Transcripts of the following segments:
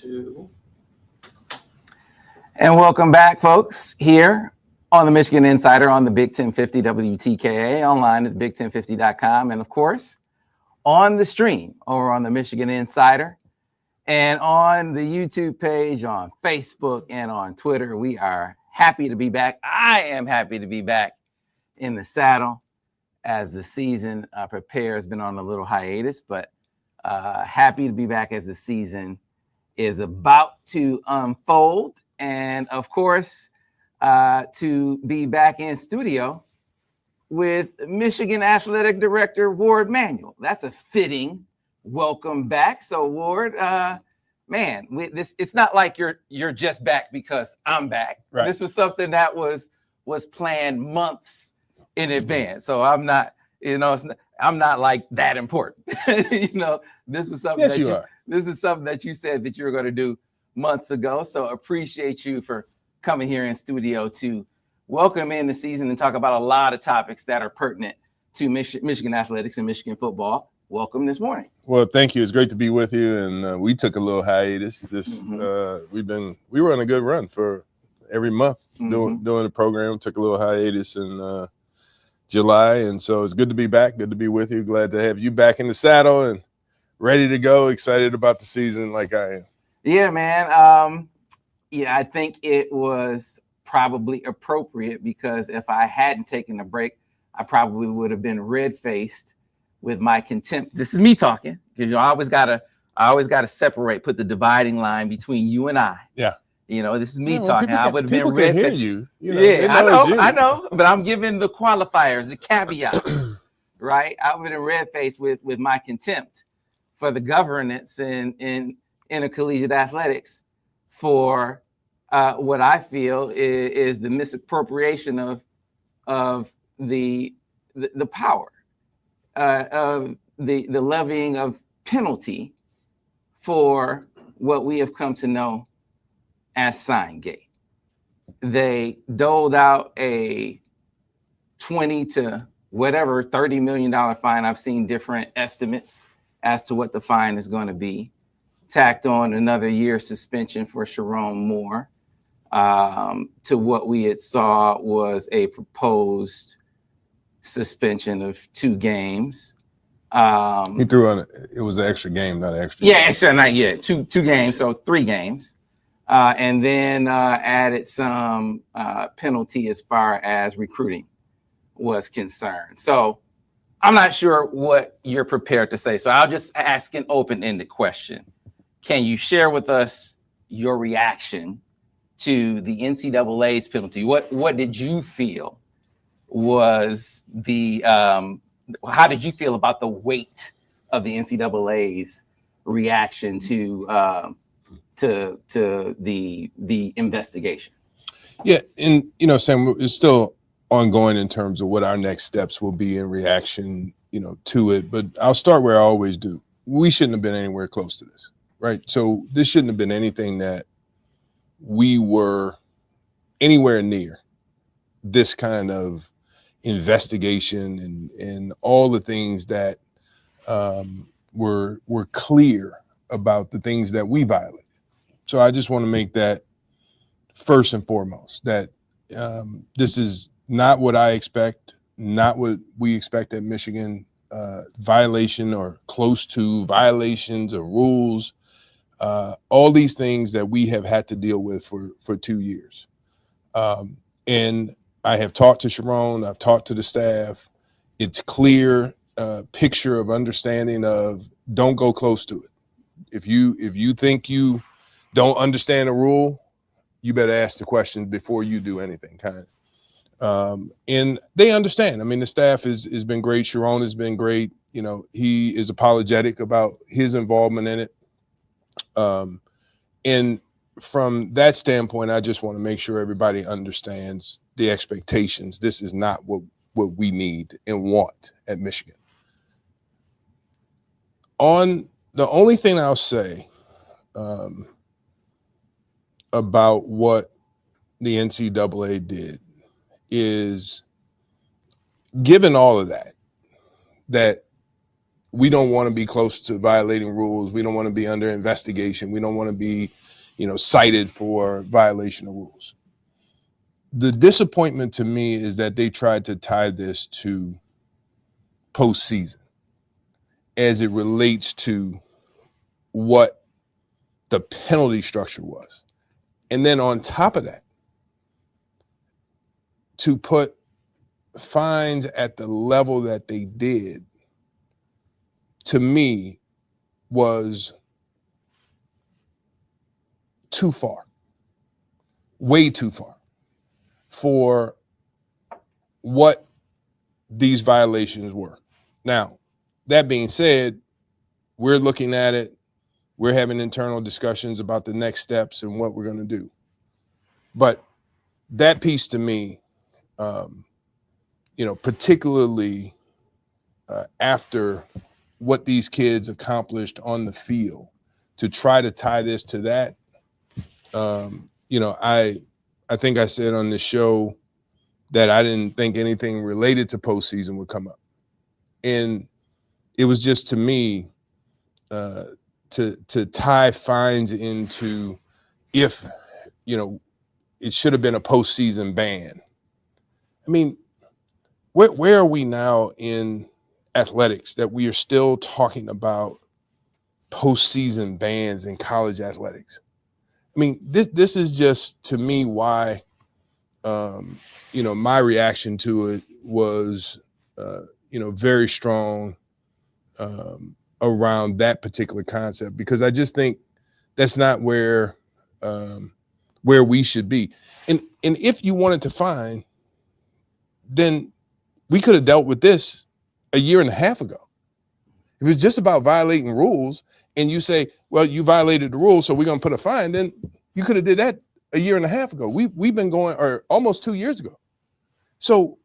2. And welcome back, folks, here on the Michigan Insider on the Big 1050 WTKA, online at big1050.com, and of course, on the stream over on the Michigan Insider and on the YouTube page, on Facebook, and on Twitter. We are happy to be back. I am happy to be back in the saddle as the season prepares. Been on a little hiatus, but happy to be back as the season is about to unfold. And of course, to be back in studio with Michigan Athletic Director Warde Manuel. That's a fitting welcome back. So Warde, man, it's not like you're just back because I'm back. Right. This was something that was planned months in advance. So I'm not, I'm not like that important. This is something this is something that you said that you were going to do months ago. So appreciate you for coming here in studio to welcome in the season and talk about a lot of topics that are pertinent to Michigan athletics and Michigan football. Welcome this morning. Well, thank you. It's great to be with you. And we took a little hiatus. We were on a good run for every month doing the program. Took a little hiatus in July. And so it's good to be back. Good to be with you. Glad to have you back in the saddle and ready to go. Excited about the season like I am. Yeah, man. I think it was probably appropriate because if I hadn't taken a break, I probably would have been red-faced with my contempt. This is me talking because I always gotta separate, put the dividing line between you and I. Yeah. This is me talking. I would have been red. Hear you. I know, but I'm giving the qualifiers, the caveats, right? I would have been red-faced with my contempt for the governance in intercollegiate athletics for what I feel is the misappropriation of the power of the levying of penalty for what we have come to know as Signgate. They doled out a 20 to whatever $30 million fine. I've seen different estimates as to what the fine is going to be. Tacked on another year suspension for Sherrone Moore to what we had saw was a proposed suspension of 2 games. He threw on it was an extra game, not an extra. Yeah, extra night. Yeah, two games, so 3 games, and then added some penalty as far as recruiting was concerned. So I'm not sure what you're prepared to say. So I'll just ask an open-ended question. Can you share with us your reaction to the NCAA's penalty? What did you feel was the how did you feel about the weight of the NCAA's reaction to the investigation? Yeah, and Sam, it's still ongoing in terms of what our next steps will be in reaction, to it. But I'll start where I always do. We shouldn't have been anywhere close to this. Right. So this shouldn't have been anything that we were anywhere near this kind of investigation and all the things that were clear about the things that we violated. So I just want to make that first and foremost, that this is not what I expect, not what we expect at Michigan, violation or close to violations of rules. All these things that we have had to deal with for 2 years. And I have talked to Sherrone, I've talked to the staff. It's clear picture of understanding of don't go close to it. If you think you don't understand a rule, you better ask the question before you do anything, kind of. And they understand. I mean, the staff has been great. Sherrone has been great. He is apologetic about his involvement in it. And from that standpoint, I just want to make sure everybody understands the expectations. This is not what we need and want at Michigan. On the only thing I'll say about what the NCAA did is, given all of that we don't want to be close to violating rules. We don't want to be under investigation. We don't want to be, cited for violation of rules. The disappointment to me is that they tried to tie this to postseason as it relates to what the penalty structure was. And then on top of that, to put fines at the level that they did, to me, was too far, way too far for what these violations were. Now, that being said, we're looking at it. We're having internal discussions about the next steps and what we're going to do. But that piece to me, particularly after what these kids accomplished on the field, to try to tie this to that, I think I said on the show that I didn't think anything related to postseason would come up. And it was just, to me, to tie fines into, if, it should have been a postseason ban. I mean, where are we now in athletics that we are still talking about postseason bans in college athletics? I mean, this is just, to me, why, my reaction to it was, very strong around that particular concept, because I just think that's not where we should be. And if you wanted to fine, then we could have dealt with this a year and a half ago. If it's just about violating rules and you say, well, you violated the rules, so we're going to put a fine, then you could have did that a year and a half ago. We've been going, or almost 2 years ago. So,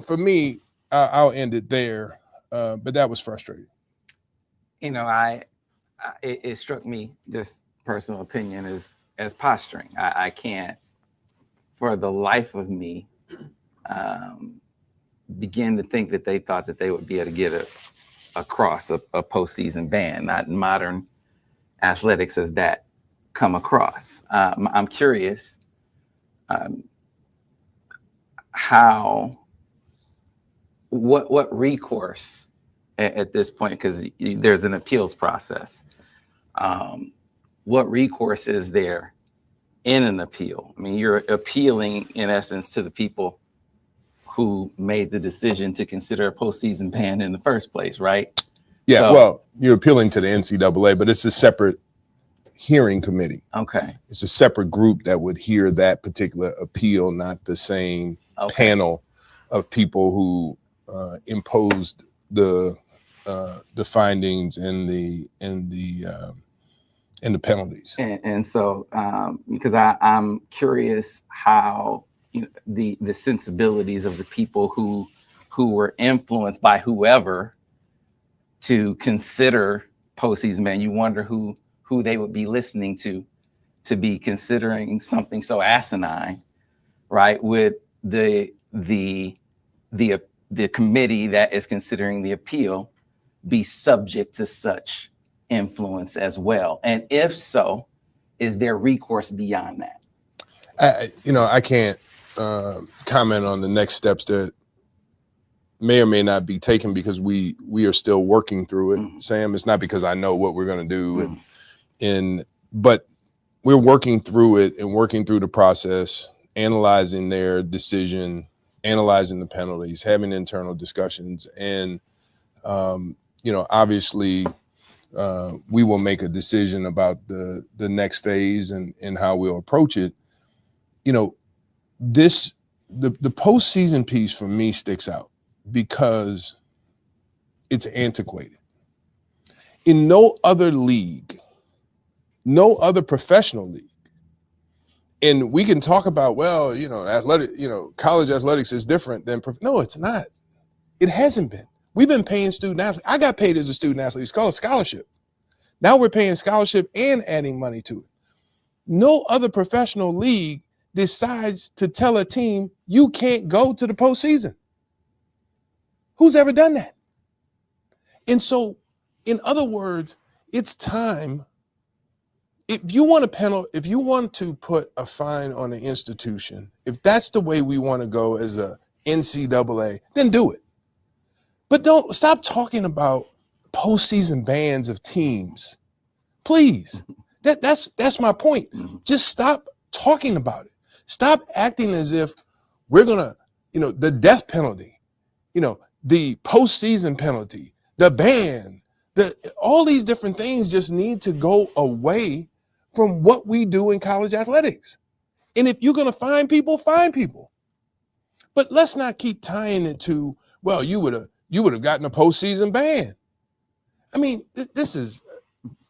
for me, I'll end it there. But that was frustrating. It struck me, just personal opinion, as posturing. I can't, for the life of me, begin to think that they thought that they would be able to get across a postseason ban. Not in modern athletics has that come across. I'm curious what recourse at this point, because there's an appeals process. What recourse is there in an appeal? I mean, you're appealing, in essence, to the people who made the decision to consider a postseason ban in the first place, right? Yeah, So, well, you're appealing to the NCAA, but it's a separate hearing committee. Okay. It's a separate group that would hear that particular appeal, not the same panel of people who imposed the findings and the penalties. And so, because I'm curious how the sensibilities of the people who were influenced by whoever to consider postseason ban, you wonder who they would be listening to be considering something so asinine, right? With the committee that is considering the appeal be subject to such influence as well? And if so, is there recourse beyond that? I can't comment on the next steps that may or may not be taken, because we are still working through it. Mm-hmm. Sam, it's not because I know what we're going to do. Mm-hmm. But we're working through it and working through the process, analyzing their decision, analyzing the penalties, having internal discussions. And, obviously we will make a decision about the next phase and how we'll approach it. The postseason piece for me sticks out because it's antiquated. In no other league, no other professional league, and we can talk about, well, college athletics is different than no, it's not. It hasn't been. We've been paying student athletes. I got paid as a student athlete. It's called a scholarship. Now we're paying scholarship and adding money to it. No other professional league decides to tell a team, you can't go to the postseason. Who's ever done that? And so, in other words, it's time. If you want to put a fine on an institution, if that's the way we want to go as a NCAA, then do it. But don't stop talking about postseason bans of teams. Please. That's my point. Just stop talking about it. Stop acting as if we're gonna, the death penalty, the postseason penalty, the ban, all these different things just need to go away from what we do in college athletics. And if you're gonna find people, but let's not keep tying it to, well, you would have gotten a postseason ban. I mean, this is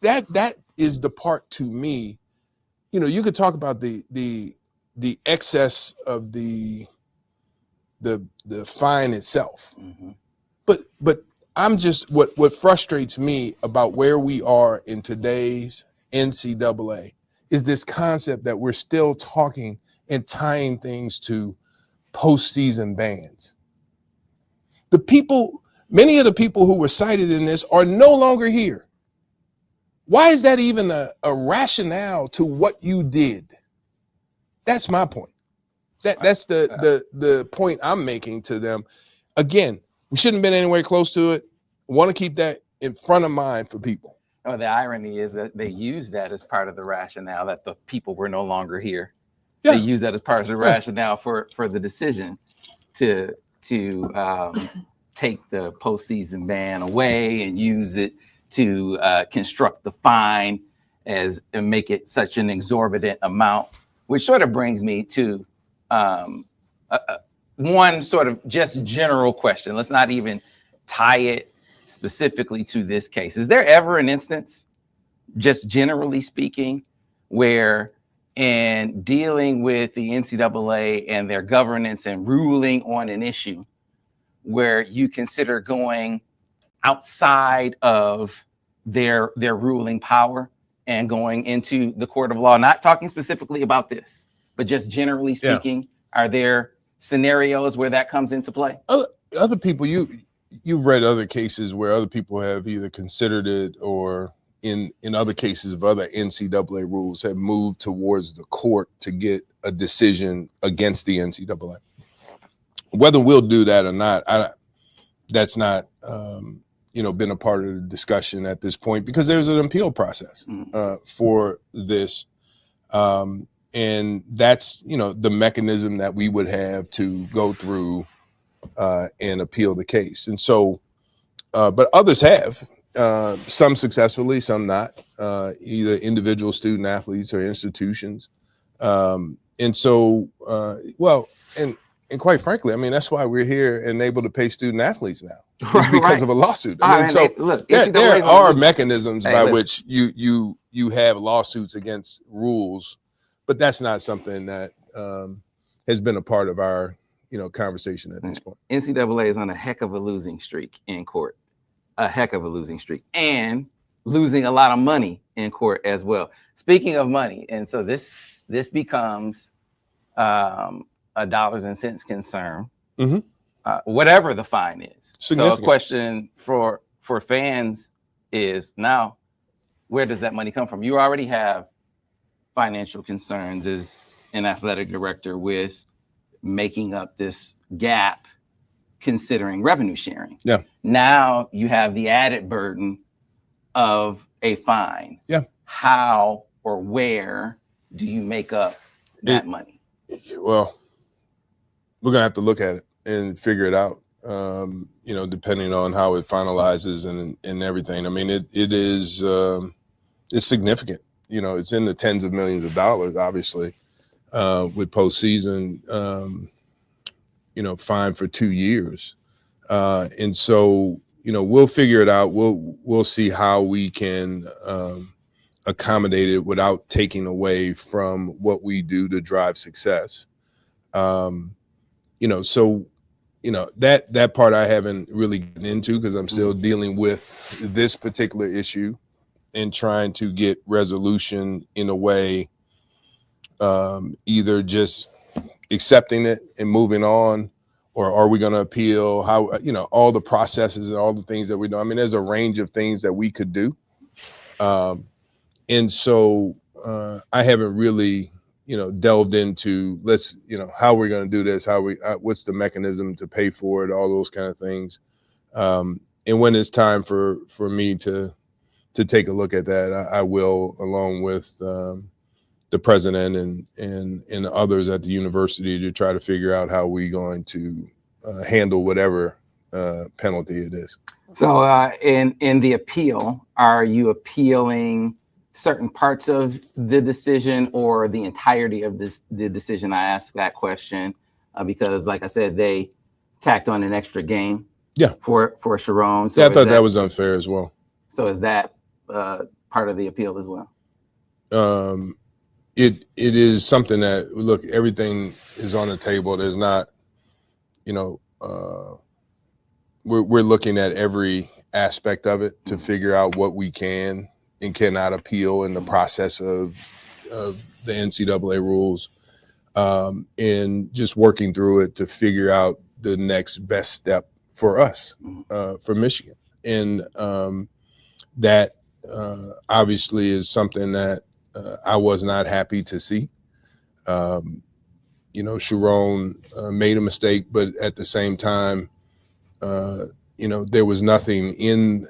that is the part to me. You could talk about the excess of the fine itself, but I'm just what frustrates me about where we are in today's NCAA is this concept that we're still talking and tying things to postseason bans. Many of the people who were cited in this are no longer here. Why is that even a rationale to what you did? That's my point. That's the point I'm making to them. Again, we shouldn't have been anywhere close to it. I want to keep that in front of mind for people. Oh, the irony is that they use that as part of the rationale that the people were no longer here. Yeah. They use that as part of the rationale for the decision to take the postseason ban away and use it to construct the fine and make it such an exorbitant amount, which sort of brings me to one sort of just general question. Let's not even tie it specifically to this case. Is there ever an instance, just generally speaking, where in dealing with the NCAA and their governance and ruling on an issue, where you consider going outside of their ruling power and going into the court of law? Not talking specifically about this, but just generally speaking, are there scenarios where that comes into play? Other people, you've read other cases where other people have either considered it or in other cases of other NCAA rules have moved towards the court to get a decision against the NCAA. Whether we'll do that or not, that's not been a part of the discussion at this point, because there's an appeal process for this. And that's, the mechanism that we would have to go through and appeal the case. And so, but others have, some successfully, some not, either individual student athletes or institutions. And so, and quite frankly, I mean, that's why we're here and able to pay student athletes now. It's because of a lawsuit. I mean, so there are mechanisms by which you have lawsuits against rules, but that's not something that has been a part of our conversation at this point. NCAA is on a heck of a losing streak in court, and losing a lot of money in court as well. Speaking of money, and so this becomes a dollars and cents concern, whatever the fine is. So a question for fans is now, where does that money come from? You already have financial concerns as an athletic director with making up this gap considering revenue sharing. Yeah. Now you have the added burden of a fine. Yeah. How or where do you make up that money? Well, we're gonna have to look at it and figure it out. Depending on how it finalizes and everything. I mean, it is it's significant. It's in the tens of millions of dollars, obviously, with postseason, fine for 2 years. And so, we'll figure it out. We'll see how we can accommodate it without taking away from what we do to drive success. That part I haven't really gotten into because I'm still dealing with this particular issue and trying to get resolution in a way, either just accepting it and moving on, or are we going to appeal? How, all the processes and all the things that we do. I mean, there's a range of things that we could do. And so I haven't really, delved into how we're going to do this, what's the mechanism to pay for it, all those kind of things. And when it's time for me to take a look at that, I will, along with the president and others at the university, to try to figure out how we're going to handle whatever penalty it is. So in the appeal, are you appealing certain parts of the decision or the entirety of the decision? I asked that question because, like I said, they tacked on an extra game. Yeah. For Sherrone. So yeah, I thought that was unfair as well. So is that part of the appeal as well? It is something that, look, everything is on the table. There's not, we're looking at every aspect of it to figure out what we can and cannot appeal in the process of the NCAA rules, and just working through it to figure out the next best step for us, for Michigan. And that obviously is something that I was not happy to see. Sherrone made a mistake, but at the same time, there was nothing in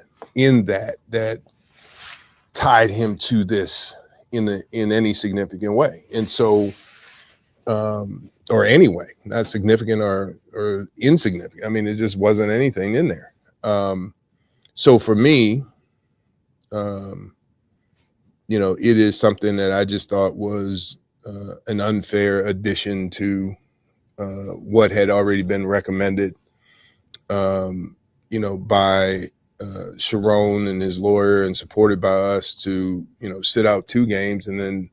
that tied him to this in any significant way. And so, or anyway, not significant or insignificant. I mean, it just wasn't anything in there. So for me, it is something that I just thought was an unfair addition to what had already been recommended, by Sherrone and his lawyer, and supported by us to, sit out 2 games, and then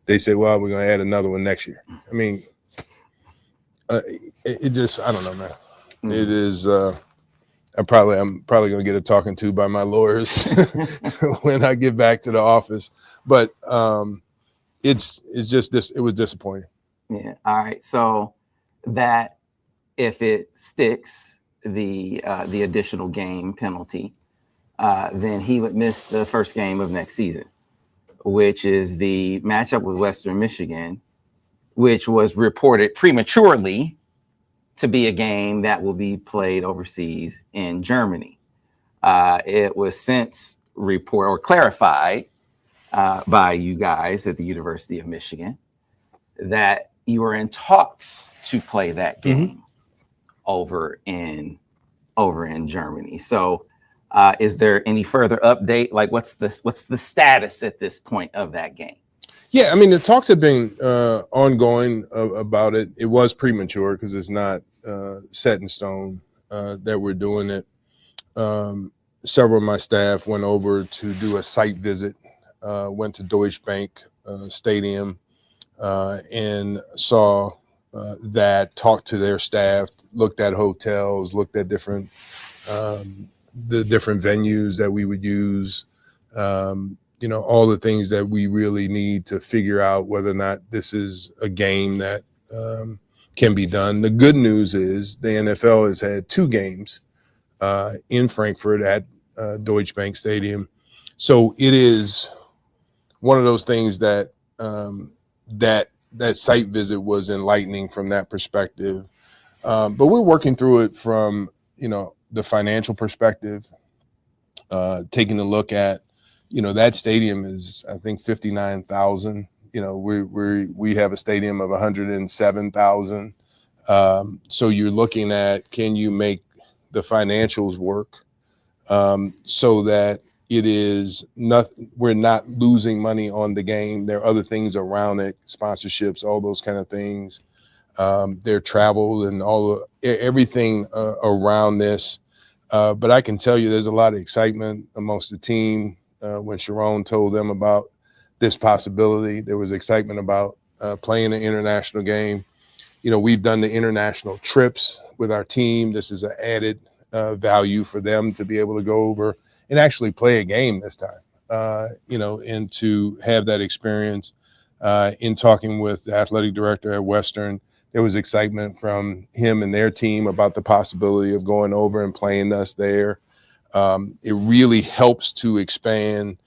they say, well, we're going to add another one next year. I mean, it just, I don't know, man. Mm-hmm. It is, I'm probably going to get a talking to by my lawyers when I get back to the office. But it's just this. It was disappointing. Yeah. All right. So that if it sticks, the additional game penalty, then he would miss the first game of next season, which is the matchup with Western Michigan, which was reported prematurely to be a game that will be played overseas in Germany. It was since reported or clarified by you guys at the University of Michigan that you were in talks to play that game over in Germany. So is there any further update? Like, what's the status at this point of that game? Yeah, I mean, the talks have been ongoing about it. It was premature because it's not set in stone that we're doing it. Several of my staff went over to do a site visit, went to Deutsche Bank Stadium, and saw that, talked to their staff, looked at hotels, looked at different the different venues that we would use, all the things that we really need to figure out whether or not this is a game that can be done. The good news is the NFL has had 2 games in Frankfurt at Deutsche Bank Stadium. So it is one of those things that that site visit was enlightening from that perspective. But we're working through it from, the financial perspective, taking a look at, that stadium is, I think, 59,000. We have a stadium of 107,000. So you're looking at, can you make the financials work so that it is not, we're not losing money on the game. There are other things around it, sponsorships, all those kind of things. Their travel and everything around this. But I can tell you there's a lot of excitement amongst the team. When Sherrone told them about this possibility, there was excitement about playing an international game. We've done the international trips with our team. This is an added value for them to be able to go over and actually play a game this time, and to have that experience in talking with the athletic director at Western. there was excitement from him and their team about the possibility of going over and playing us there. It really helps to expand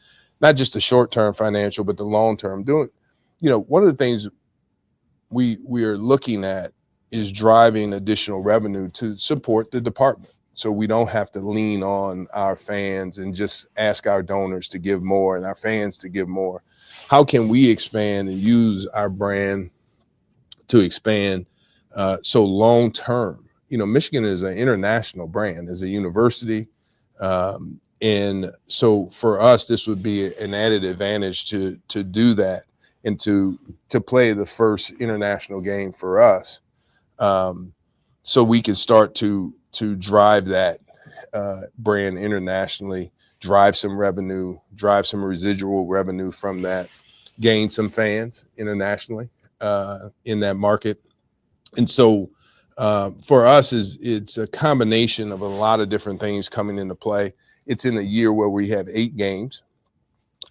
not just the short-term financial, but the long-term. One of the things we are looking at is driving additional revenue to support the department. So we don't have to lean on our fans and just ask our donors to give more and our fans to give more. How can we expand and use our brand to expand? So long-term, Michigan is an international brand, as a university. And so for us, this would be an added advantage to do that and to play the first international game for us. So we can start to drive that brand internationally, drive some revenue, drive some residual revenue from that, gain some fans internationally in that market. And so for us, it's a combination of a lot of different things coming into play. It's in a year where we have 8 games.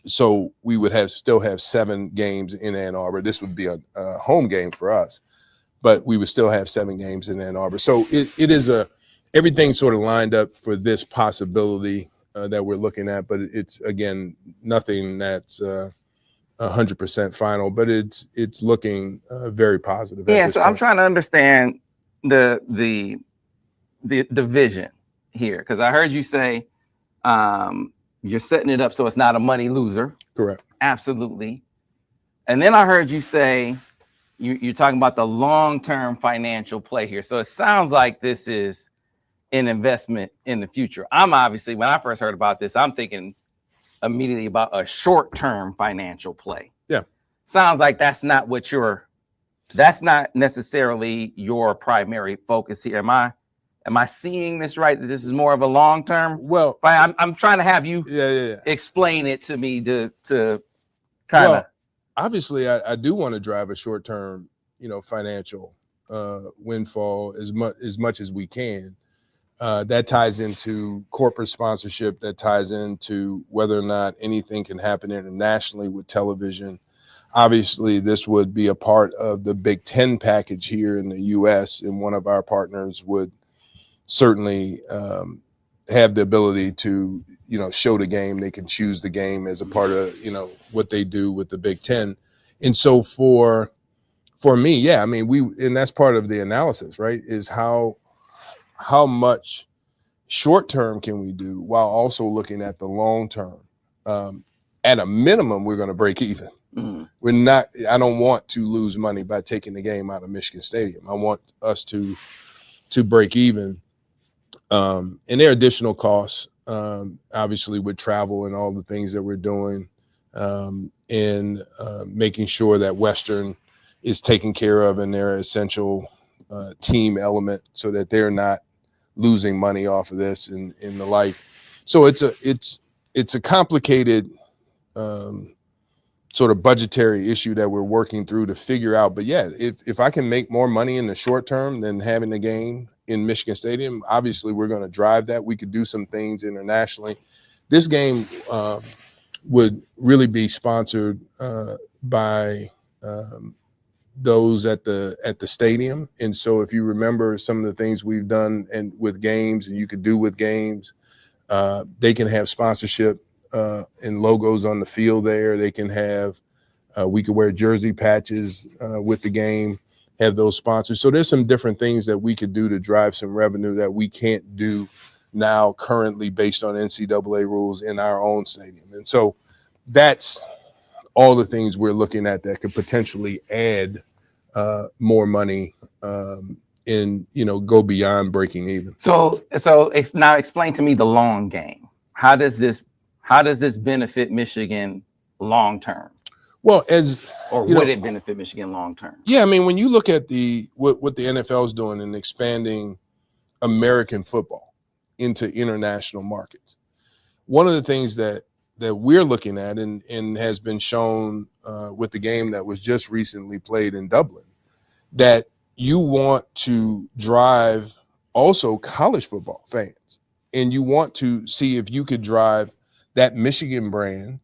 So we would still have 7 games in Ann Arbor. This would be a home game for us, but we would still have 7 games in Ann Arbor. So it is everything sort of lined up for this possibility that we're looking at, but it's, again, nothing that's 100% final, but it's looking very positive. Yeah. So I'm trying to understand the vision here, because I heard you say you're setting it up so it's not a money loser. Correct. Absolutely. And then I heard you say you're talking about the long-term financial play here. So it sounds like this is an investment in the future. I'm obviously, when I first heard about this, I'm thinking immediately about a short-term financial play. Yeah. Sounds like that's not necessarily your primary focus here. Am I seeing this right? That this is more of a long-term? Well, I'm trying to have you explain it to me to kind of. Well, obviously, I do want to drive a short-term, financial windfall as much as we can. That ties into corporate sponsorship. That ties into whether or not anything can happen internationally with television. Obviously, this would be a part of the Big Ten package here in the U.S., and one of our partners would certainly have the ability to, show the game. They can choose the game as a part of, what they do with the Big Ten. And so for me, and that's part of the analysis, right, is how much short term can we do while also looking at the long term. At a minimum, we're going to break even. Mm-hmm. I don't want to lose money by taking the game out of Michigan Stadium. I want us to break even. And there are additional costs, obviously, with travel and all the things that we're doing, and making sure that Western is taken care of in their essential team element, so that they're not losing money off of this and the like. So it's a complicated sort of budgetary issue that we're working through to figure out. But yeah, if I can make more money in the short term than having the game in Michigan Stadium, obviously we're going to drive that. We could do some things internationally. This game would really be sponsored by those at the stadium. And so if you remember some of the things we've done and with games, and you could do with games, they can have sponsorship and logos on the field there. They can have, we could wear jersey patches with the game, have those sponsors. So there's some different things that we could do to drive some revenue that we can't do now currently based on NCAA rules in our own stadium. And so that's all the things we're looking at that could potentially add more money and, go beyond breaking even. So now explain to me the long game. How does this benefit Michigan long term? Well, would it benefit Michigan long term? Yeah, when you look at what the NFL is doing and expanding American football into international markets, one of the things that we're looking at and has been shown with the game that was just recently played in Dublin, that you want to drive also college football fans, and you want to see if you could drive that Michigan brand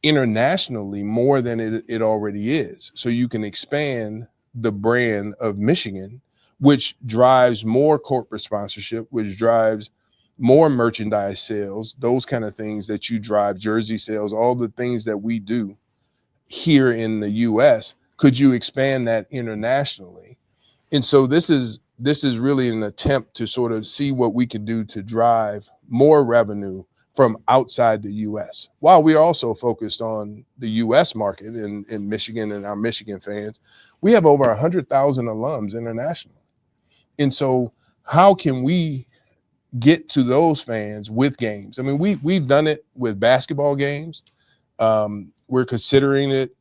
internationally more than it already is, so you can expand the brand of Michigan, which drives more corporate sponsorship, which drives more merchandise sales, those kind of things that you drive, jersey sales, all the things that we do here in the US. Could you expand that internationally? And so this is really an attempt to sort of see what we can do to drive more revenue from outside the US, while we're also focused on the US market in Michigan and our Michigan fans. We have over 100,000 alums internationally. And so how can we get to those fans with games? I mean, we've done it with basketball games. We're considering it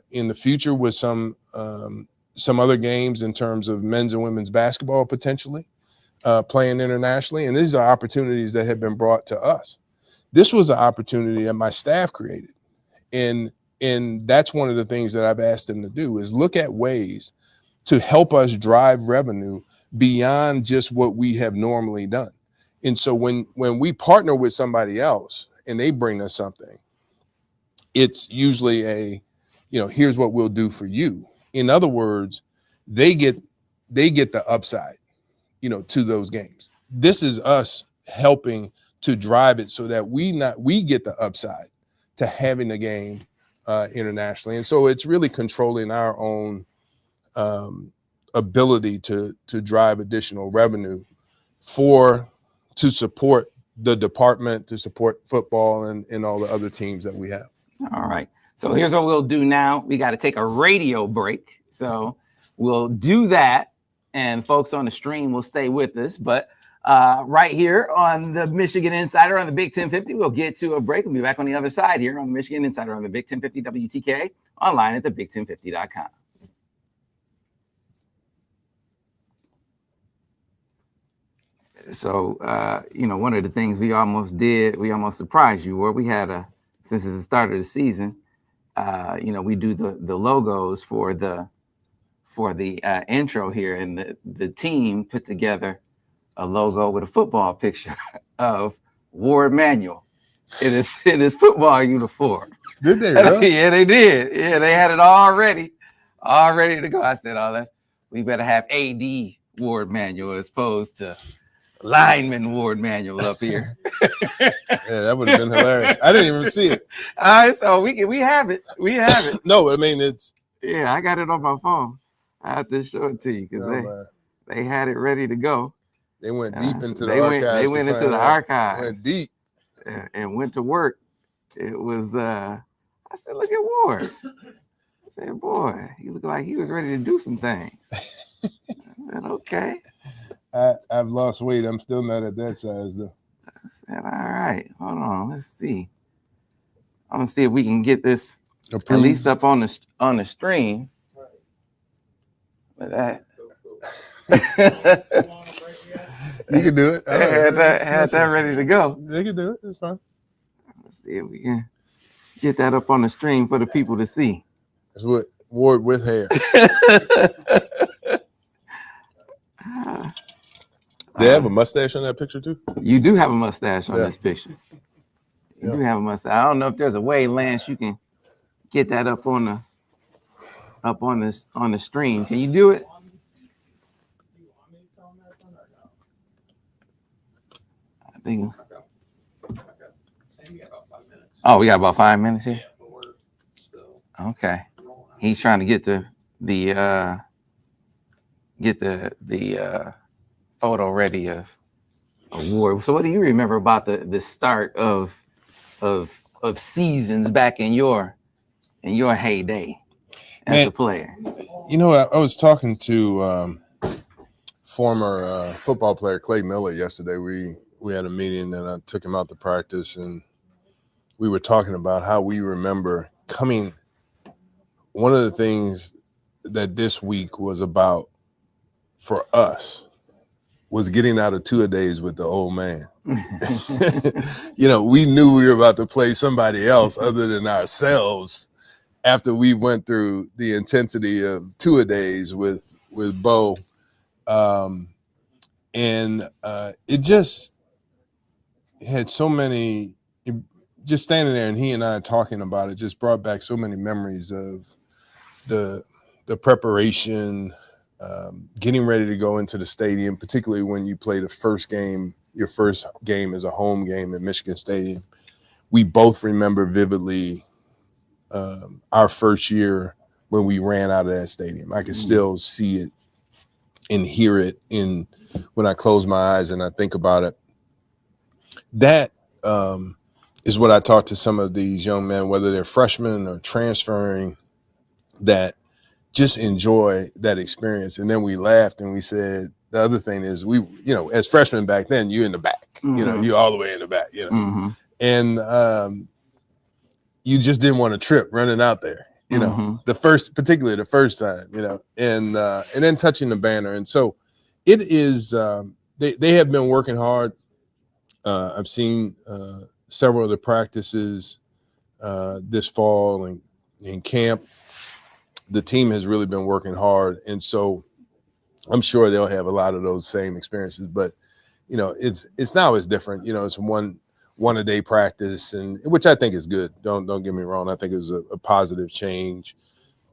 in the future with some other games in terms of men's and women's basketball potentially playing internationally. And these are opportunities that have been brought to us. This was an opportunity that my staff created. And that's one of the things that I've asked them to do is look at ways to help us drive revenue beyond just what we have normally done. And so when we partner with somebody else and they bring us something, it's usually here's what we'll do for you. In other words, they get the upside, to those games. This is us helping to drive it so that we get the upside to having a game internationally. And so it's really controlling our own ability to drive additional revenue to support the department, to support football and all the other teams that we have. All right. So here's what we'll do now. We got to take a radio break. So we'll do that. And folks on the stream will stay with us. But right here on the Michigan Insider on the Big 1050, we'll get to a break. We'll be back on the other side here on the Michigan Insider on the Big 1050 WTK, online at thebig1050.com. So, one of the things we almost surprised you, where we had since it's the start of the season, we do the logos for the intro here, and the team put together a logo with a football picture of Warde Manuel in his football uniform. Did they? Really? Yeah, they did. Yeah, they had it all ready to go. I said, we better have AD Warde Manuel as opposed to lineman Warde Manuel up here. Yeah, that would have been hilarious. I didn't even see it. All right, so we have it. We have it. No, I mean I got it on my phone. I have to show it to you because they had it ready to go. They went deep into the archives. They went into the archives. Went deep and went to work. It was. I said, "Look at Warde." I said, "Boy, he looked like he was ready to do some things." I said, "Okay." I've lost weight. I'm still not at that size though. I said, "All right, hold on. Let's see. I'm gonna see if we can get this approved. At least up on the stream." But that. You can do it. I had that ready to go. They can do it. It's fine. Let's see if we can get that up on the stream for the people to see. That's what Warde with hair. They have a mustache on that picture too? You do have a mustache on this picture. You do have a mustache. I don't know if there's a way, Lance, you can get that up on the stream. Can you do it? I think. Oh, we got about 5 minutes here. Okay. He's trying to get the photo ready of Warde. So what do you remember about the start of seasons back in your heyday as a player? I was talking to former football player Clay Miller yesterday. We had a meeting and I took him out to practice, and we were talking about how we remember coming. One of the things that this week was about for us was getting out of two-a-days with the old man. We knew we were about to play somebody else other than ourselves after we went through the intensity of two-a-days with Bball. It just had so many, just standing there and he and I talking about it just brought back so many memories of the the preparation, getting ready to go into the stadium, particularly when you play the first game. Your first game is a home game at Michigan Stadium. We both remember vividly our first year when we ran out of that stadium. I can still see it and hear it when I close my eyes and I think about it. That is what I talk to some of these young men, whether they're freshmen or transferring, that just enjoy that experience. And then we laughed and we said, the other thing is as freshmen back then, you're in the back, you're all the way in the back, and you just didn't want to trip running out there, particularly the first time, and then touching the banner. And so it is, they have been working hard. I've seen several of the practices this fall and in camp. The team has really been working hard. And so I'm sure they'll have a lot of those same experiences, but it's now it's different. It's one a day practice, and which I think is good. Don't get me wrong. I think it was a positive change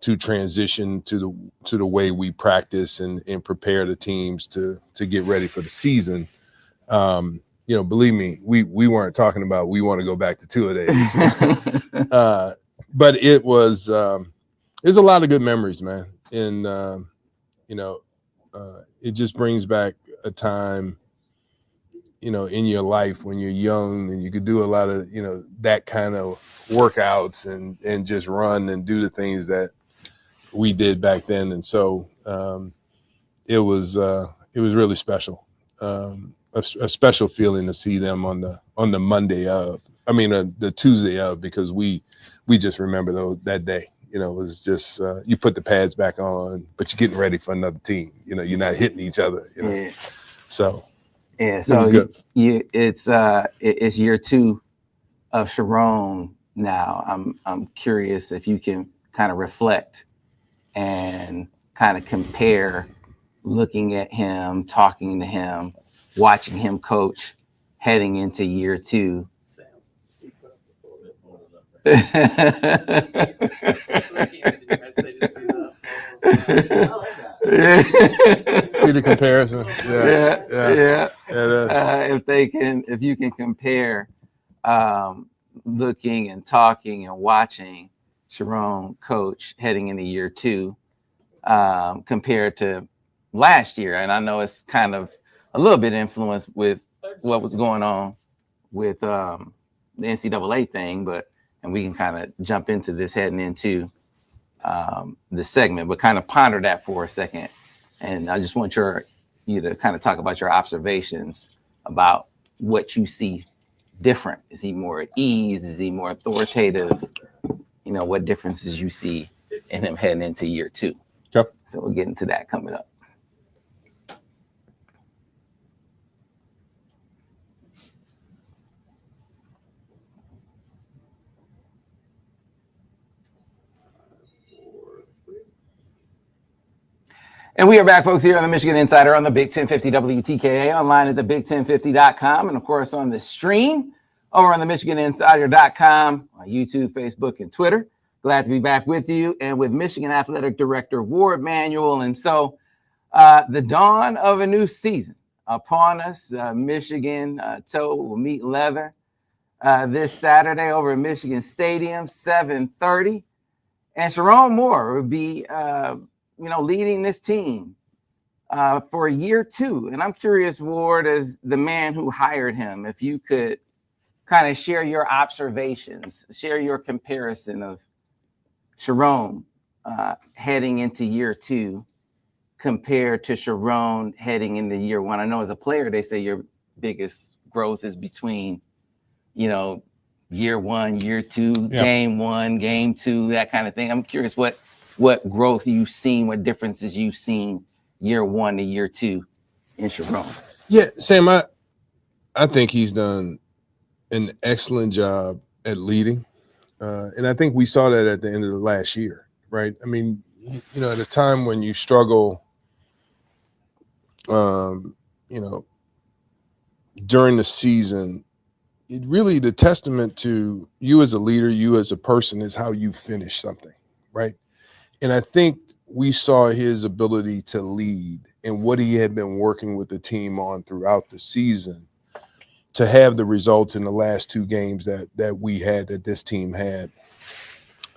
to transition to the way we practice and prepare the teams to get ready for the season. Believe me, we weren't talking about we want to go back to 2 a days, but it was there's a lot of good memories, man, and it just brings back a time, in your life when you're young and you could do a lot of, that kind of workouts and just run and do the things that we did back then. And so it was really special, a special feeling to see them on the Monday of, the Tuesday of, because we just remember that day. It was just you put the pads back on, but you're getting ready for another team. You're not hitting each other. Yeah. So yeah. So it's year 2 of Sherrone now. I'm curious if you can kind of reflect and kind of compare, looking at him, talking to him, watching him coach, heading into year 2. See the comparison. Yeah. If you can compare looking and talking and watching Sherrone coach heading into year 2 compared to last year, and I know it's kind of a little bit influenced with what was going on with the NCAA thing, and we can kind of jump into this heading into the segment, but kind of ponder that for a second. And I just want you to kind of talk about your observations about what you see different. Is he more at ease? Is he more authoritative? What differences you see in him heading into year 2. Yep. So we'll get into that coming up. And we are back, folks, here on the Michigan Insider on the Big 1050 WTKA, online at the big1050.com, and, of course, on the stream over on the michiganinsider.com, on YouTube, Facebook, and Twitter. Glad to be back with you and with Michigan Athletic Director Warde Manuel. And so the dawn of a new season upon us. Michigan toe will meet leather this Saturday over at Michigan Stadium, 7:30. And Sherrone Moore will be leading this team for year 2. And I'm curious, Warde, as the man who hired him, if you could kind of share your observations, share your comparison of Sherrone heading into year 2 compared to Sherrone heading into year 1. I know as a player, they say your biggest growth is between, year 1, year 2, game 1, game 2, that kind of thing. I'm curious what growth you've seen, what differences you've seen year 1 to year 2 in Sherrone. Yeah, Sam, I think he's done an excellent job at leading. And I think we saw that at the end of the last year, right? At a time when you struggle, during the season, it really, the testament to you as a leader, you as a person, is how you finish something, right? And I think we saw his ability to lead and what he had been working with the team on throughout the season to have the results in the last two games that this team had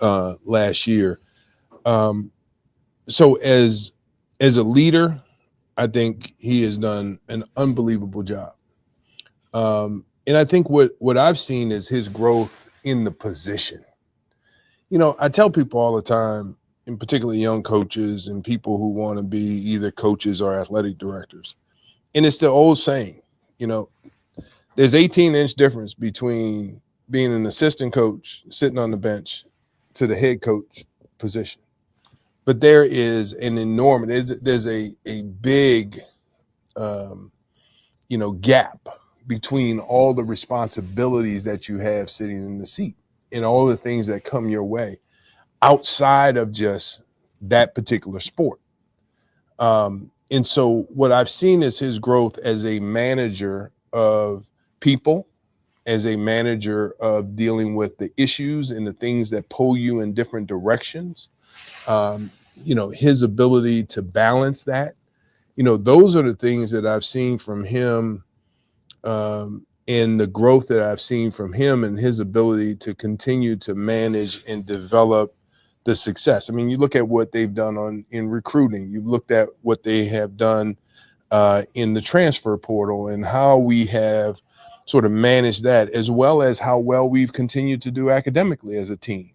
last year. So as a leader, I think he has done an unbelievable job. And I think what I've seen is his growth in the position. You know, I tell people all the time, and particularly young coaches and people who want to be either coaches or athletic directors, and it's the old saying, you know, there's 18-inch difference between being an assistant coach sitting on the bench to the head coach position. But there is an enormous, there's a big, gap between all the responsibilities that you have sitting in the seat and all the things that come your way outside of just that particular sport. And so what I've seen is his growth as a manager of people, as a manager of dealing with the issues and the things that pull you in different directions. His ability to balance that, those are the things that I've seen from him, and the growth that I've seen from him and his ability to continue to manage and develop the success. I mean, you look at what they've done in recruiting, you've looked at what they have done in the transfer portal and how we have sort of managed that, as well as how well we've continued to do academically as a team.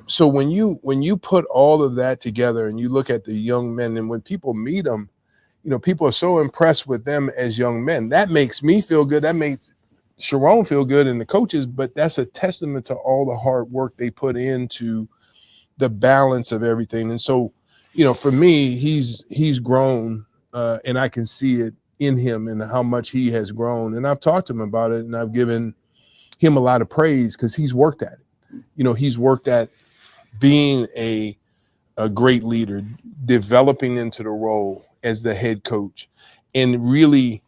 So when you put all of that together and you look at the young men, and when people meet them, people are so impressed with them as young men. That makes me feel good. That makes Sherrone feel good and the coaches, but that's a testament to all the hard work they put into the balance of everything. And so, for me, he's grown, and I can see it in him and how much he has grown. And I've talked to him about it, and I've given him a lot of praise because he's worked at it. He's worked at being a great leader, developing into the role as the head coach, and really,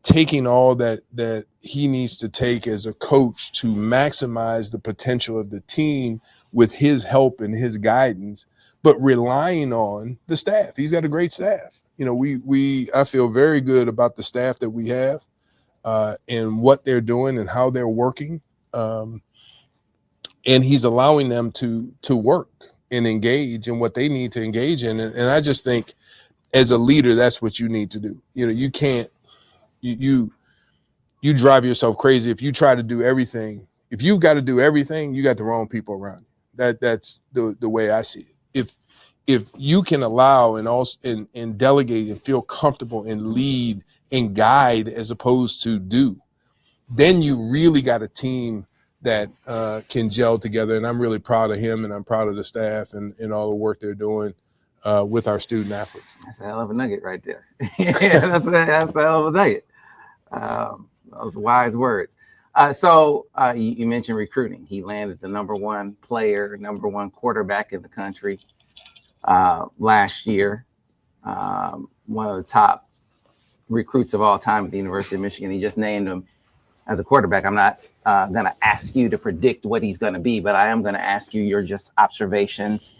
taking all that he needs to take as a coach to maximize the potential of the team with his help and his guidance, but relying on the staff. He's got a great staff. I feel very good about the staff that we have, and what they're doing and how they're working. And he's allowing them to work and engage in what they need to engage in. And I just think as a leader, that's what you need to do. You can't, you drive yourself crazy if you try to do everything. If you've got to do everything, you got the wrong people around you. That's the way I see it. If you can allow and also and delegate and feel comfortable and lead and guide as opposed to do, then you really got a team that can gel together. And I'm really proud of him, and I'm proud of the staff and all the work they're doing with our student athletes. That's a hell of a nugget right there. Yeah, that's a hell of a nugget. Those wise words. So you mentioned recruiting. He landed the number one quarterback in the country last year. One of the top recruits of all time at the University of Michigan. He just named him as a quarterback. I'm not going to ask you to predict what he's going to be, but I am going to ask you your just observations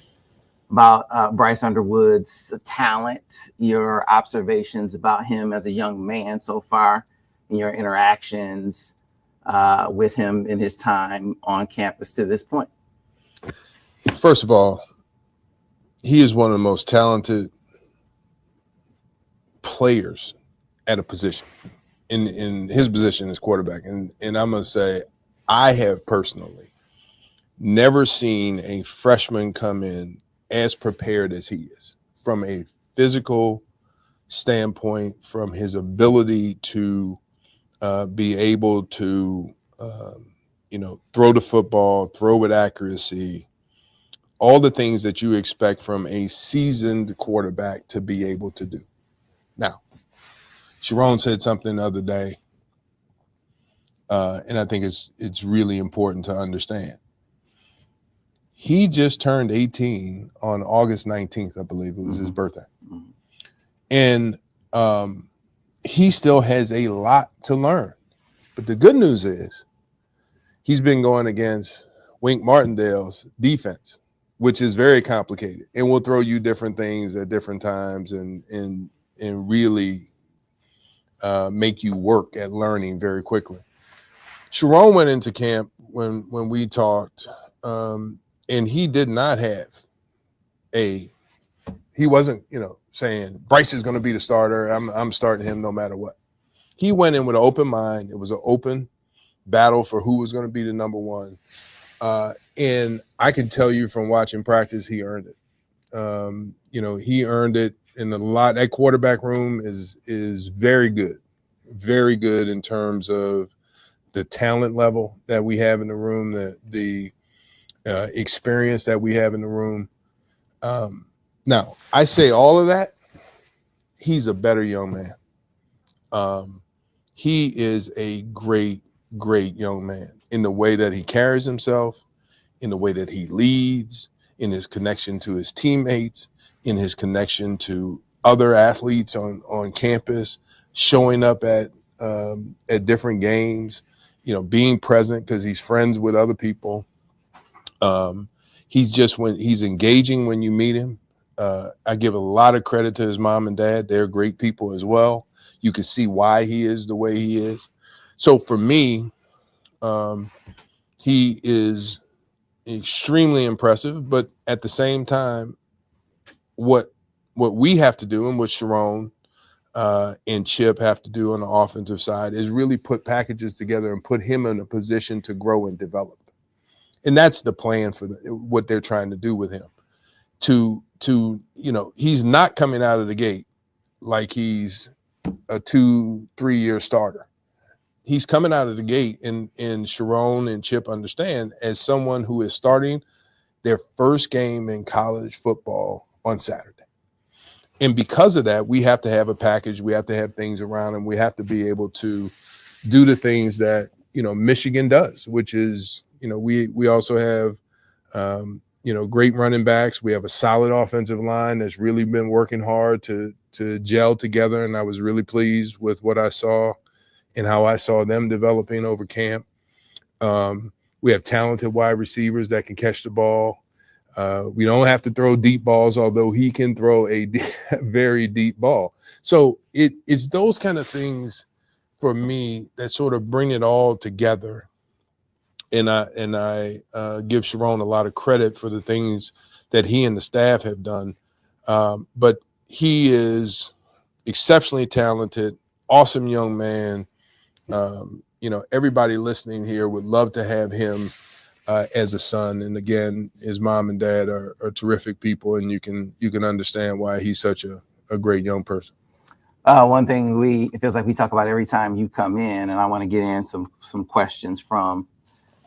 about Bryce Underwood's talent, your observations about him as a young man so far, and your interactions with him in his time on campus to this point. First of all, he is one of the most talented players at a position. In his position as quarterback. And I'm going to say, I have personally never seen a freshman come in as prepared as he is from a physical standpoint, from his ability to be able to, throw the football, throw with accuracy, all the things that you expect from a seasoned quarterback to be able to do. Now, Sherrone said something the other day, and I think it's really important to understand. He just turned 18 on August 19th, I believe it was his birthday. And he still has a lot to learn. But the good news is he's been going against Wink Martindale's defense which is very complicated, and will throw you different things at different times and really make you work at learning very quickly. Sherrone went into camp when we talked, and he did not have he wasn't, saying Bryce is going to be the starter. I'm starting him no matter what. He went in with an open mind. It was an open battle for who was going to be the number one. And I can tell you from watching practice, he earned it. He earned it in a lot. That quarterback room is very good in terms of the talent level that we have in the room, the experience that we have in the room. Now, I say all of that. He's a better young man. He is a great young man in the way that he carries himself, in the way that he leads, in his connection to his teammates, in his connection to other athletes on campus, showing up at different games, being present because he's friends with other people. He's engaging when you meet him. I give a lot of credit to his mom and dad. They're great people as well. You can see why he is the way he is. So for me, he is extremely impressive, but at the same time, what we have to do and what Sherrone and Chip have to do on the offensive side is really put packages together and put him in a position to grow and develop. And that's the plan for what they're trying to do with him. He's not coming out of the gate like he's a 2-3 year starter. He's coming out of the gate, and Sherrone and Chip understand, as someone who is starting their first game in college football on Saturday. And because of that, we have to have a package. We have to have things around him. We have to be able to do the things that, Michigan does, which is, we also have, great running backs. We have a solid offensive line that's really been working hard to gel together. And I was really pleased with what I saw and how I saw them developing over camp. We have talented wide receivers that can catch the ball. We don't have to throw deep balls, although he can throw a very deep ball. So it's those kind of things for me that sort of bring it all together. And I give Sherrone a lot of credit for the things that he and the staff have done. But he is exceptionally talented, awesome young man. Everybody listening here would love to have him as a son. And again, his mom and dad are terrific people, and you can understand why he's such a great young person. One thing it feels like we talk about every time you come in, and I want to get in some questions from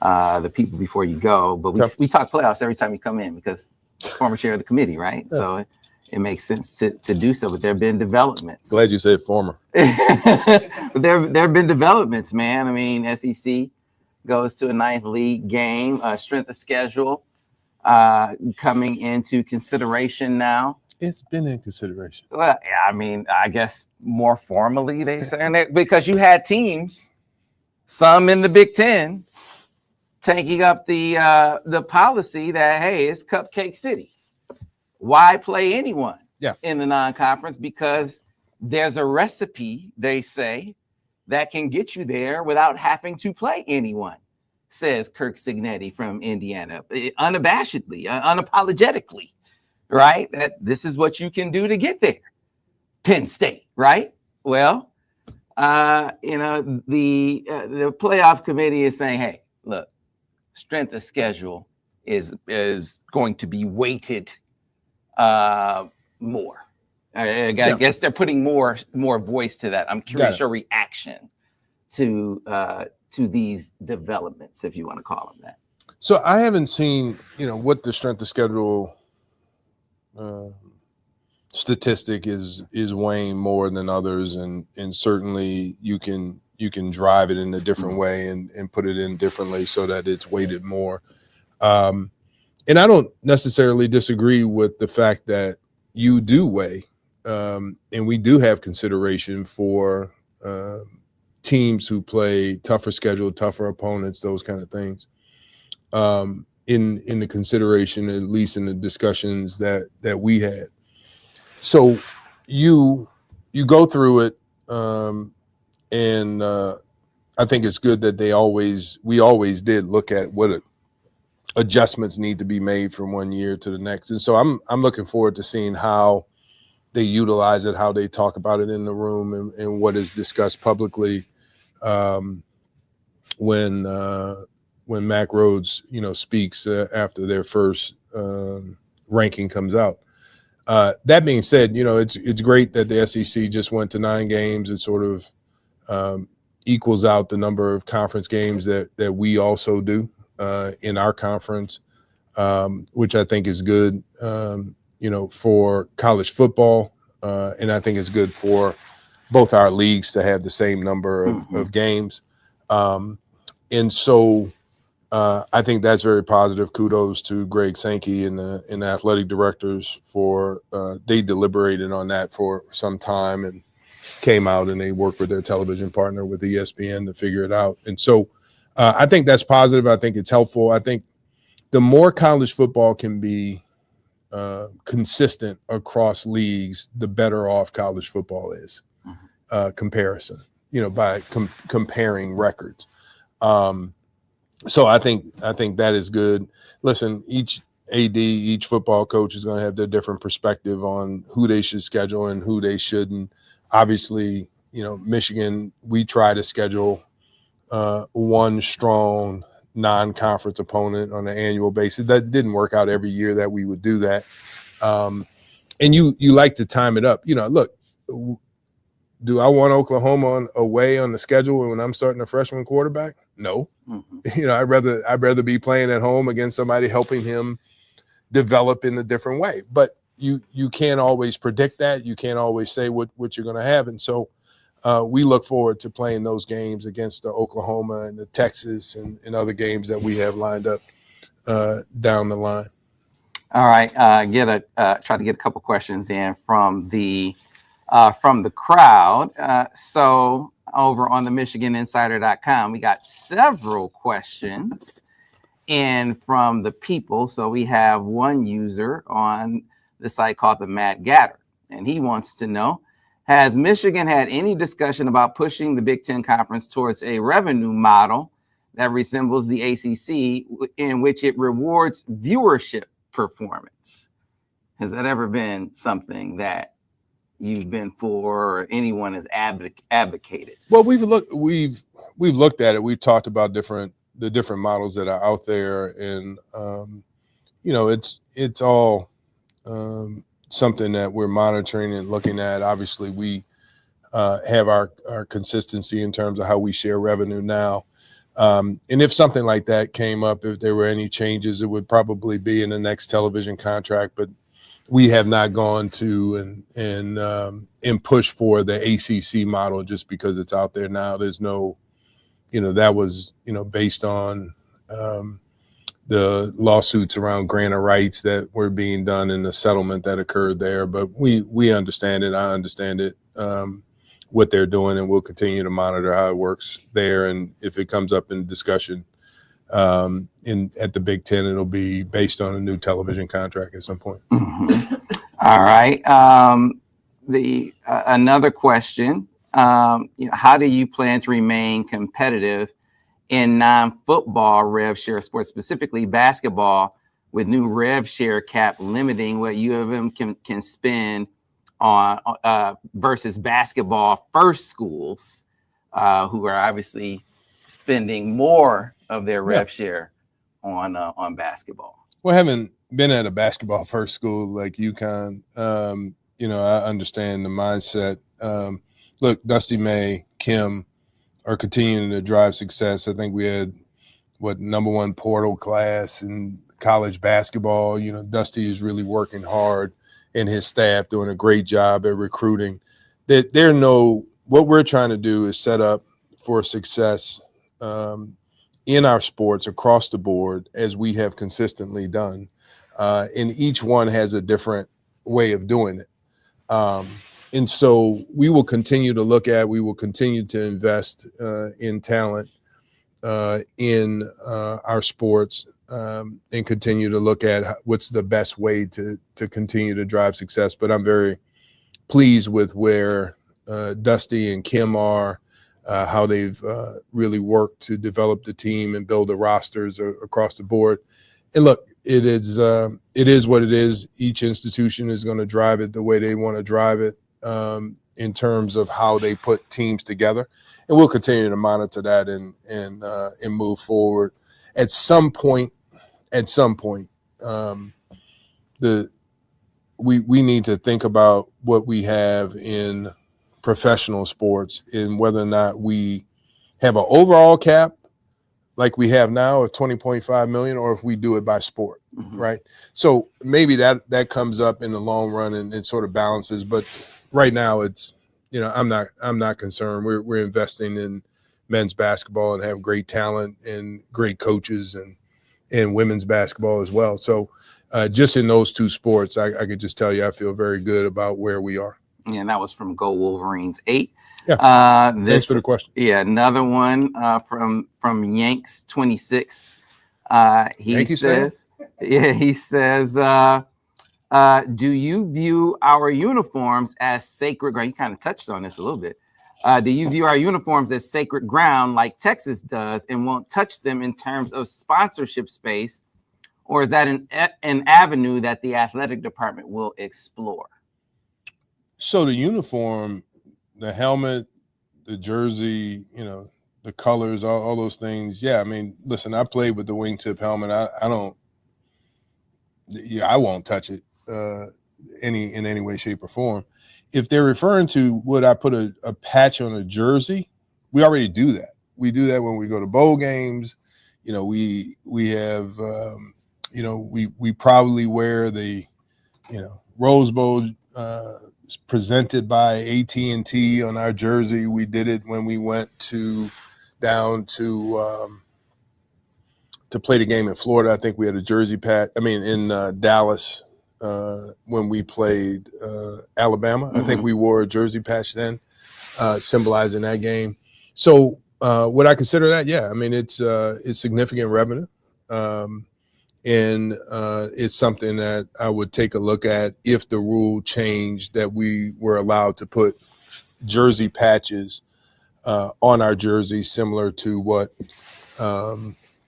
the people before you go, but we talk playoffs every time you come in because former chair of the committee, right? Yeah. So it makes sense to do so, but there have been developments. Glad you said former. But there have been developments, man. I mean, SEC goes to a 9th league game, strength of schedule coming into consideration now. It's been in consideration. Well, yeah, I mean, I guess more formally they say that because you had teams, some in the Big Ten, taking up the policy that, hey, it's Cupcake City. Why play anyone in the non-conference? Because there's a recipe, they say, that can get you there without having to play anyone, says Kirk Cignetti from Indiana, unabashedly, unapologetically, right? That this is what you can do to get there. Penn State, right? Well, the playoff committee is saying, hey, look, strength of schedule is going to be weighted more. I guess they're putting more voice to that. I'm curious your reaction to these developments, if you want to call them that. So I haven't seen, what the strength of schedule statistic is weighing more than others, and certainly you can drive it in a different way and put it in differently so that it's weighted more. And I don't necessarily disagree with the fact that you do weigh, and we do have consideration for teams who play tougher schedule, tougher opponents, those kind of things. in the consideration, at least in the discussions that we had. So you go through it, and I think it's good that we always did look at what adjustments need to be made from one year to the next. And so I'm looking forward to seeing how they utilize it, how they talk about it in the room, and what is discussed publicly when Mack Rhodes, speaks after their first ranking comes out. That being said, it's great that the SEC just went to 9 games. It sort of equals out the number of conference games that we also do in our conference, which I think is good, for college football. And I think it's good for both our leagues to have the same number of games. And so I think that's very positive. Kudos to Greg Sankey and the athletic directors for they deliberated on that for some time and came out and they worked with their television partner with ESPN to figure it out. And so I think that's positive. I think it's helpful. I think the more college football can be consistent across leagues, the better off college football is. Comparison, by comparing records. So I think that is good. Listen, each AD, each football coach is going to have their different perspective on who they should schedule and who they shouldn't. Obviously, Michigan, we try to schedule one strong non-conference opponent on an annual basis. That didn't work out every year that we would do that. And you like to time it up. Look, do I want Oklahoma away on the schedule when I'm starting a freshman quarterback? No. I'd rather be playing at home against somebody helping him develop in a different way. But you can't always predict that. You can't always say what you're going to have. And so we look forward to playing those games against the Oklahoma and the Texas and other games that we have lined up down the line. All right. Try to get a couple questions in from the crowd. So over on the MichiganInsider.com, we got several questions in from the people. So we have one user on the site called the Matt Gatter, and he wants to know, has Michigan had any discussion about pushing the Big Ten Conference towards a revenue model that resembles the ACC, in which it rewards viewership performance? Has that ever been something that you've been for, or anyone has advocated? Well, we've looked at it. We've talked about the different models that are out there, and it's all something that we're monitoring and looking at. Obviously, we have our consistency in terms of how we share revenue now. And if something like that came up, if there were any changes, it would probably be in the next television contract. But we have not gone to and push for the ACC model just because it's out there now. There's no, that was, based on the lawsuits around grant of rights that were being done in the settlement that occurred there. But we understand it. I understand it, what they're doing, and we'll continue to monitor how it works there. And if it comes up in discussion at the Big Ten, it'll be based on a new television contract at some point. All right. Another question, how do you plan to remain competitive in non-football rev share sports, specifically basketball, with new rev share cap limiting what U of M can spend on versus basketball first schools who are obviously spending more of their rev share on basketball? Well, having been at a basketball first school like UConn, I understand the mindset. Look, Dusty May, Kim are continuing to drive success. I think we had number one portal class in college basketball. Dusty is really working hard, and his staff doing a great job at recruiting. What we're trying to do is set up for success in our sports across the board, as we have consistently done. And each one has a different way of doing it. And so we will continue to invest in talent in our sports. and continue to look at what's the best way to continue to drive success. But I'm very pleased with where Dusty and Kim are, how they've really worked to develop the team and build the rosters across the board. And look, it is what it is. Each institution is going to drive it the way they want to drive it in terms of how they put teams together. And we'll continue to monitor that and move forward. At some point, we need to think about what we have in professional sports and whether or not we have an overall cap like we have now of 20.5 million, or if we do it by sport, right? So maybe that comes up in the long run and it sort of balances. But right now, it's I'm not concerned. We're investing in men's basketball and have great talent and great coaches and women's basketball as well. So just in those two sports, I could just tell you I feel very good about where we are. Yeah, and that was from Go Wolverines 8. Yeah. Thanks for the question. Yeah, another one from Yanks 26. He says, do you view our uniforms as sacred ground? You kind of touched on this a little bit. Do you view our uniforms as sacred ground like Texas does and won't touch them in terms of sponsorship space? Or is that an avenue that the athletic department will explore? So the uniform, the helmet, the jersey, the colors, all those things. Yeah, I mean, listen, I played with the wingtip helmet. I won't touch it in any way, shape, or form. If they're referring to would I put a patch on a jersey, we already do that. We do that when we go to bowl games. We have we probably wear the Rose Bowl presented by AT&T on our jersey. We did it when we went down to play the game in Florida. I think we had a jersey patch. I mean, in Dallas when we played Alabama. I think we wore a jersey patch then, symbolizing that game. So would I consider that? Yeah. I mean, it's significant revenue. And it's something that I would take a look at if the rule changed that we were allowed to put jersey patches on our jerseys, similar to what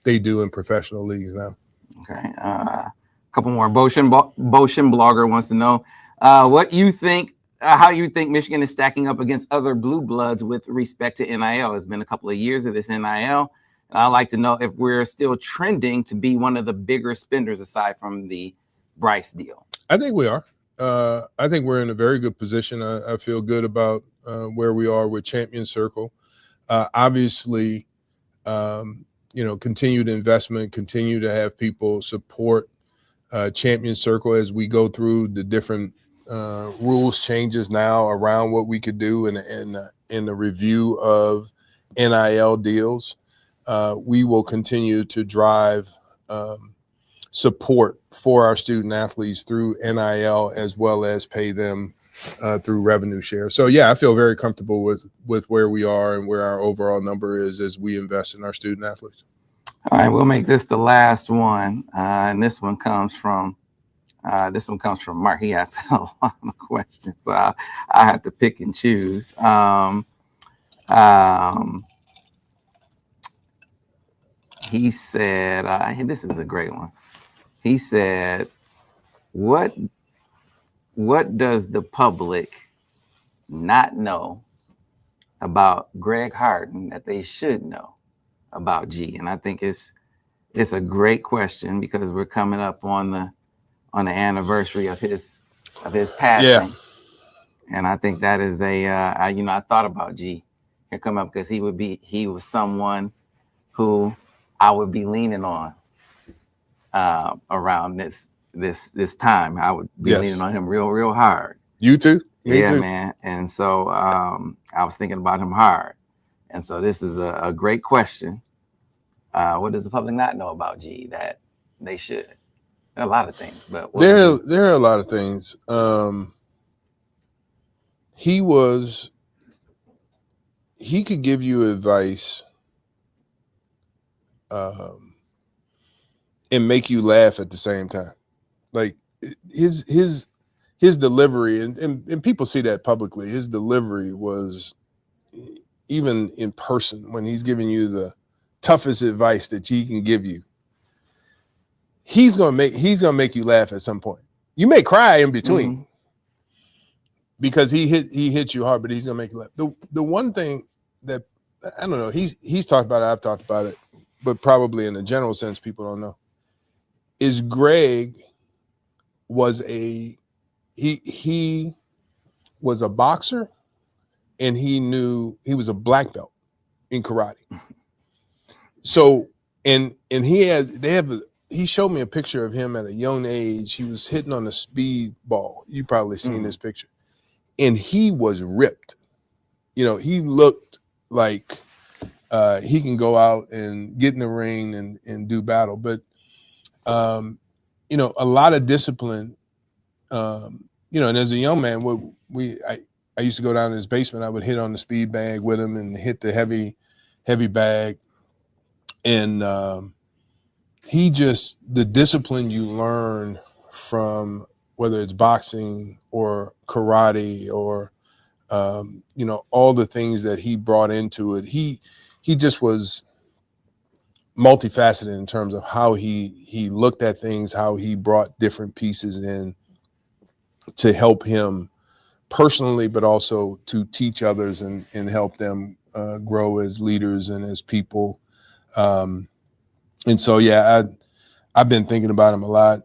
they do in professional leagues now. Okay. A couple more. Boshin blogger wants to know what you think, how you think Michigan is stacking up against other blue bloods with respect to NIL. It's been a couple of years of this NIL. I'd like to know if we're still trending to be one of the bigger spenders aside from the Bryce deal. I think we are. I think we're in a very good position. I feel good about where we are with Champion Circle. Obviously, continued investment, continue to have people support Champion Circle as we go through the different rules changes now around what we could do in the review of NIL deals. We will continue to drive support for our student athletes through NIL as well as pay them through revenue share. So, yeah, I feel very comfortable with where we are and where our overall number is as we invest in our student athletes. All right, we'll make this the last one. And this one comes from Mark. He asked a lot of questions, so I have to pick and choose. He said, this is a great one. He said, what does the public not know about Greg Harden that they should know about G? And I think it's a great question because we're coming up on the anniversary of his passing. Yeah. And I think that is I thought about G here come up because he was someone who I would be leaning on around this time. I would be leaning on him real hard. You too? Me too, man. And so I was thinking about him hard. And so this is a great question. What does the public not know about G that they should? There are a lot of things, but there are a lot of things. He could give you advice. and make you laugh at the same time. Like his delivery, and people see that publicly. His delivery was, even in person, when he's giving you the toughest advice that he can give you, he's gonna make you laugh at some point. You may cry in between because he hit you hard, but he's gonna make you laugh. The one thing that I don't know, he's talked about it, I've talked about it, but probably in a general sense, people don't know, is Greg was he was a boxer, and he was a black belt in karate. So and he showed me a picture of him at a young age. He was hitting on a speed ball. You probably seen this picture. And he was ripped. You know, he looked like he can go out and get in the ring and do battle. But, you know, a lot of discipline, you know, and as a young man, I used to go down to his basement. I would hit on the speed bag with him and hit the heavy bag. And the discipline you learn from, whether it's boxing or karate or, you know, all the things that he brought into it, he just was multifaceted in terms of how he looked at things, how he brought different pieces in to help him personally, but also to teach others and help them grow as leaders and as people. And so, yeah, I've been thinking about him a lot.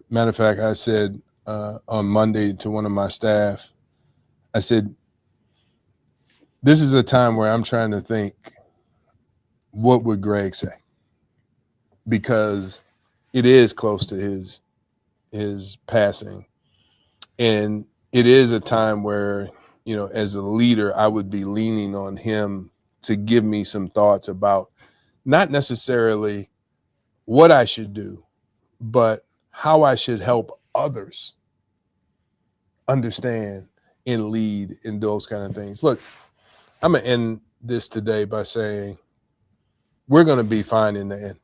Matter of fact, I said on Monday to one of my staff, I said, this is a time where I'm trying to think, what would Greg say? Because it is close to his passing. And it is a time where, you know, as a leader, I would be leaning on him to give me some thoughts about not necessarily what I should do, but how I should help others understand and lead in those kind of things. Look, I'm going to end this today by saying we're going to be fine in the end.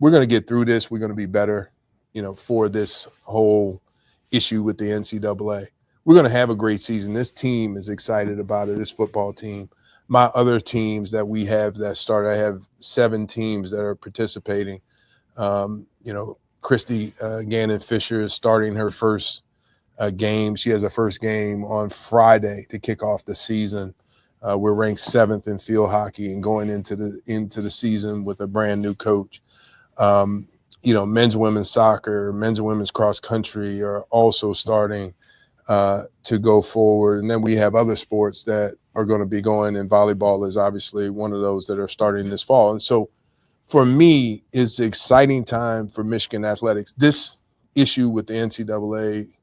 We're going to get through this. We're going to be better, you know, for this whole issue with the NCAA. We're going to have a great season. This team is excited about it, this football team. My other teams that we have that start, I have 7 teams that are participating. You know, Christy Gannon Fisher is starting her first game. She has her first game on Friday to kick off the season. We're ranked 7th in field hockey and going into the season with a brand new coach. You know, men's and women's soccer, men's and women's cross country are also starting to go forward. And then we have other sports that are going to be going, and volleyball is obviously one of those that are starting this fall. And so for me, it's an exciting time for Michigan athletics. This issue with the NCAA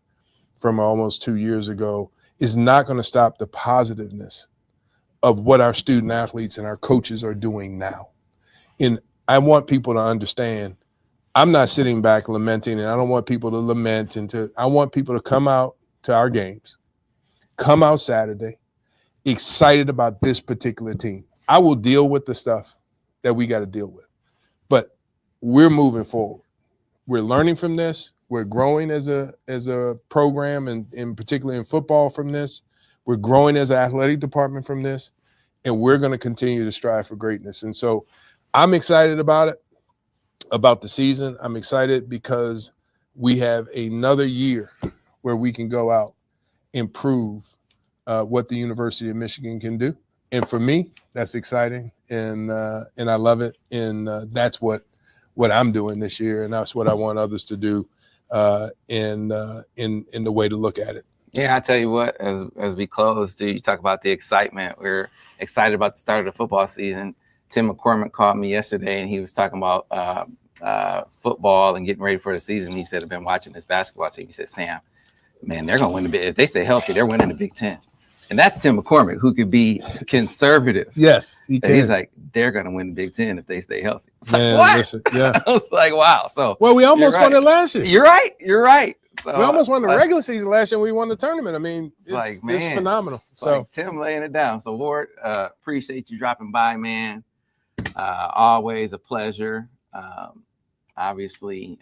from almost 2 years ago is not going to stop the positiveness of what our student athletes and our coaches are doing now. And I want people to understand, I'm not sitting back lamenting, and I don't want people to lament. I want people to come out to our games, come out Saturday, excited about this particular team. I will deal with the stuff that we got to deal with, but we're moving forward. We're learning from this. We're growing as a program, and particularly in football from this. We're growing as an athletic department from this, and we're going to continue to strive for greatness. And so I'm excited about it, about the season. I'm excited because we have another year where we can go out and prove what the University of Michigan can do. And for me, that's exciting, and I love it. And that's what I'm doing this year, and that's what I want others to do in the way to look at it. Yeah, I tell you what, as we close, you talk about the excitement. We're excited about the start of the football season. Tim McCormick called me yesterday, and he was talking about football and getting ready for the season. He said, I've been watching this basketball team. He said, Sam, man, they're going to win the Big. If they stay healthy, they're winning the Big Ten. And that's Tim McCormick, who could be conservative. Yes, he can. He's like, they're going to win the Big Ten if they stay healthy. It's Man, like, what? listen, yeah. I was like, wow. So, well, we almost won it last year. You're right. So, we almost won the regular season last year, and we won the tournament. I mean, it's phenomenal. So like Tim laying it down. So, Warde, appreciate you dropping by, man. Always a pleasure. obviously,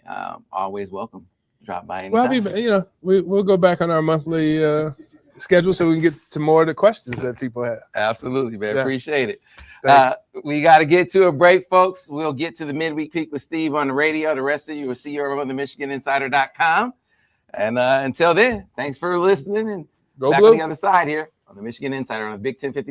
always welcome. Drop by anytime. Well, we'll go back on our monthly schedule so we can get to more of the questions that people have. Absolutely, man. Yeah. Appreciate it. Thanks. We got to get to a break, folks. We'll get to the midweek peak with Steve on the radio. The rest of you will see you over on the MichiganInsider.com. And until then, thanks for listening. And Go back Blue. on the other side here on the Michigan Insider on the Big 1050.